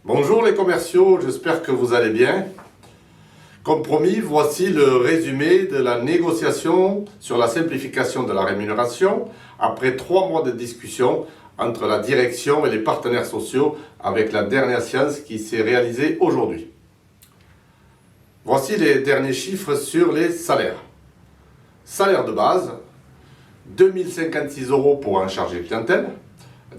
Bonjour les commerciaux, j'espère que vous allez bien. Comme promis, voici le résumé de la négociation sur la simplification de la rémunération après 3 mois de discussion entre la direction et les partenaires sociaux avec la dernière séance qui s'est réalisée aujourd'hui. Voici les derniers chiffres sur les salaires. Salaire de base, 2056 € pour un chargé de clientèle,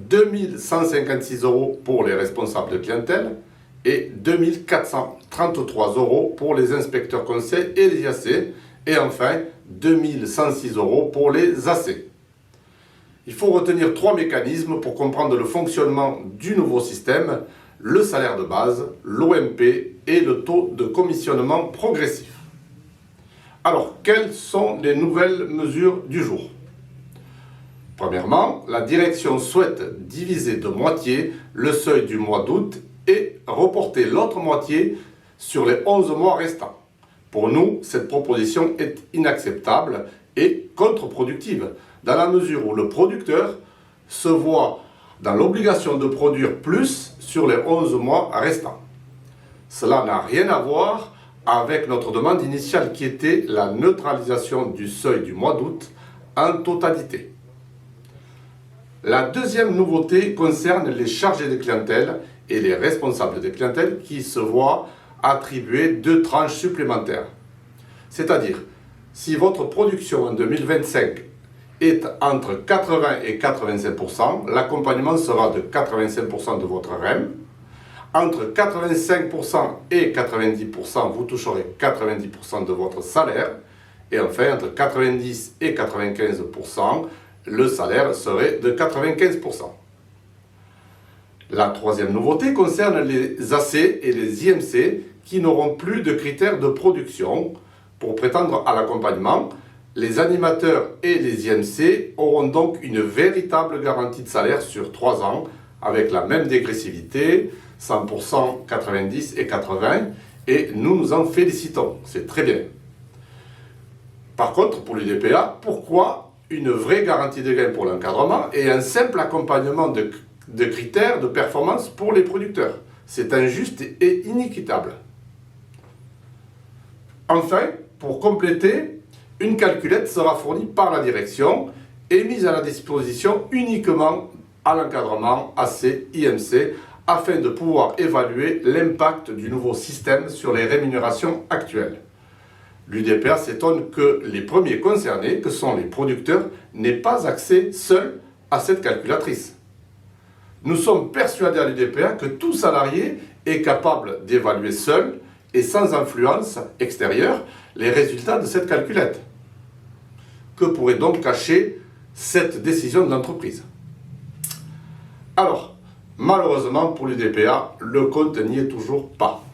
2156 € pour les responsables de clientèle et 2433 € pour les inspecteurs conseils et les AC, et enfin 2106 € pour les AC. Il faut retenir 3 mécanismes pour comprendre le fonctionnement du nouveau système: le salaire de base, l'OMP et le taux de commissionnement progressif. Alors, quelles sont les nouvelles mesures du jour ? Premièrement, la direction souhaite diviser de moitié le seuil du mois d'août et reporter l'autre moitié sur les 11 mois restants. Pour nous, cette proposition est inacceptable et contre-productive, dans la mesure où le producteur se voit dans l'obligation de produire plus sur les 11 mois restants. Cela n'a rien à voir avec notre demande initiale qui était la neutralisation du seuil du mois d'août en totalité. La deuxième nouveauté concerne les chargés de clientèle et les responsables de clientèle qui se voient attribuer 2 tranches supplémentaires. C'est-à-dire, si votre production en 2025 est entre 80 et 85%, l'accompagnement sera de 85% de votre REM. Entre 85% et 90%, vous toucherez 90% de votre salaire. Et enfin, entre 90 et 95%, le salaire serait de 95%. La troisième nouveauté concerne les AC et les IMC qui n'auront plus de critères de production pour prétendre à l'accompagnement. Les animateurs et les IMC auront donc une véritable garantie de salaire sur 3 ans avec la même dégressivité, 100%, 90 et 80, et nous nous en félicitons, c'est très bien. Par contre, pour l'UDPA, pourquoi une vraie garantie de gain pour l'encadrement et un simple accompagnement de critères de performance pour les producteurs? C'est injuste et inéquitable. Enfin, pour compléter, une calculette sera fournie par la direction et mise à la disposition uniquement à l'encadrement AC, IMC, afin de pouvoir évaluer l'impact du nouveau système sur les rémunérations actuelles. L'UDPA s'étonne que les premiers concernés, que sont les producteurs, n'aient pas accès seuls à cette calculatrice. Nous sommes persuadés à l'UDPA que tout salarié est capable d'évaluer seul et sans influence extérieure les résultats de cette calculette. Que pourrait donc cacher cette décision de l'entreprise? Alors, malheureusement pour l'UDPA, le compte n'y est toujours pas.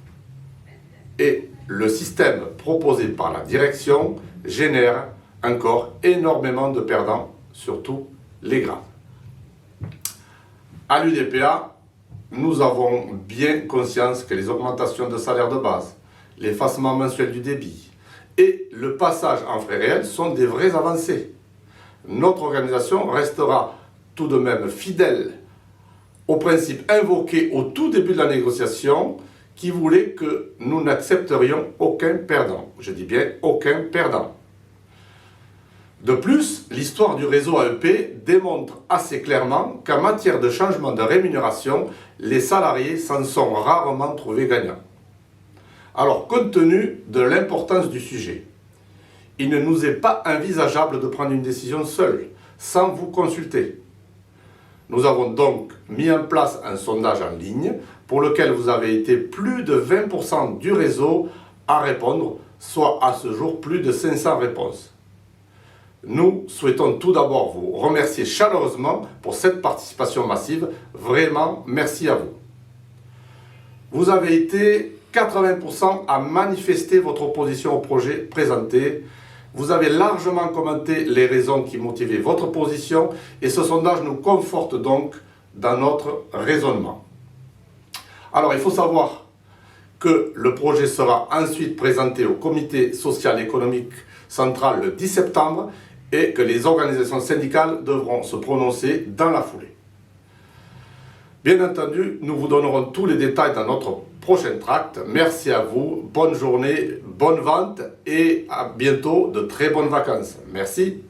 Et le système proposé par la direction génère encore énormément de perdants, surtout les graves. À l'UDPA, nous avons bien conscience que les augmentations de salaire de base, l'effacement mensuel du débit et le passage en frais réels sont des vraies avancées. Notre organisation restera tout de même fidèle au principe invoqué au tout début de la négociation qui voulait que nous n'accepterions aucun perdant. Je dis bien aucun perdant. De plus, l'histoire du réseau AEP démontre assez clairement qu'en matière de changement de rémunération, les salariés s'en sont rarement trouvés gagnants. Alors, compte tenu de l'importance du sujet, il ne nous est pas envisageable de prendre une décision seule, sans vous consulter. Nous avons donc mis en place un sondage en ligne pour lequel vous avez été plus de 20% du réseau à répondre, soit à ce jour plus de 500 réponses. Nous souhaitons tout d'abord vous remercier chaleureusement pour cette participation massive. Vraiment, merci à vous. Vous avez été 80% à manifester votre opposition au projet présenté. Vous avez largement commenté les raisons qui motivaient votre position et ce sondage nous conforte donc dans notre raisonnement. Alors, il faut savoir que le projet sera ensuite présenté au comité social et économique central le 10 septembre et que les organisations syndicales devront se prononcer dans la foulée. Bien entendu, nous vous donnerons tous les détails dans notre prochain tract. Merci à vous, bonne journée, bonne vente et à bientôt de très bonnes vacances. Merci.